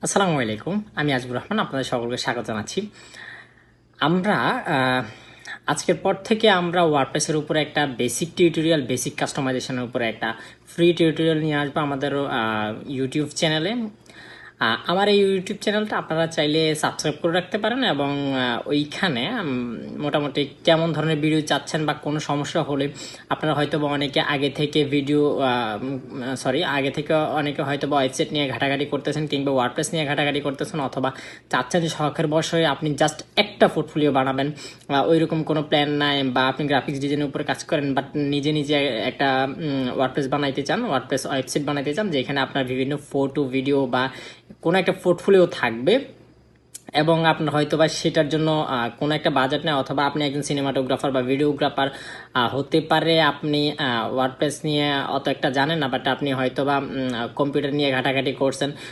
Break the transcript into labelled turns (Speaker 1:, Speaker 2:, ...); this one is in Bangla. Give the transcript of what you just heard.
Speaker 1: আসসালামু আলাইকুম, আমি আজিবুর রহমান। আপনাদের সকলকে স্বাগত জানাচ্ছি। আমরা আজকের পর থেকে আমরা ওয়ার্ডপ্রেসের উপরে একটা বেসিক টিউটোরিয়াল, বেসিক কাস্টমাইজেশনের উপরে একটা ফ্রি টিউটোরিয়াল নিয়ে আসবো আমাদের ইউটিউব চ্যানেলে। আমার এই ইউটিউব চ্যানেলটা আপনারা চাইলে সাবস্ক্রাইব করে রাখতে পারেন এবং ওইখানে মোটামুটি কেমন ধরনের ভিডিও চাচ্ছেন বা কোনো সমস্যা হলে আপনারা হয়তো বা অনেকে আগে থেকে আগে থেকে অনেকে হয়তো বা ওয়েবসাইট নিয়ে ঘাটাঘাটি করতেছেন কিংবা ওয়ার্ডপ্রেস নিয়ে ঘাটাঘাটি করতেছেন, অথবা চাচ্ছেন যে শখের বশে আপনি জাস্ট একটা পোর্টফোলিও বানাবেন, ওইরকম কোনো প্ল্যান নাই, বা আপনি গ্রাফিক্স ডিজাইনের উপরে কাজ করেন বাট নিজে নিজে একটা ওয়ার্ডপ্রেস বানাইতে চান, ওয়ার্ডপ্রেস ওয়েবসাইট বানাইতে চান যেখানে আপনার বিভিন্ন ফটো, ভিডিও বা কোনো একটা পোর্টফোলিও থাকবে এবং আপনার হয়তো বা সেটার জন্য কোনো একটা বাজেট নেই, অথবা আপনি একজন সিনেমাটোগ্রাফার বা ভিডিওগ্রাফার হতে পারে, আপনি ওয়ার্ডপ্রেস নিয়ে অত একটা জানেন না বাট আপনি হয়তো বা কম্পিউটার নিয়ে ঘাটাঘাটি করছেন,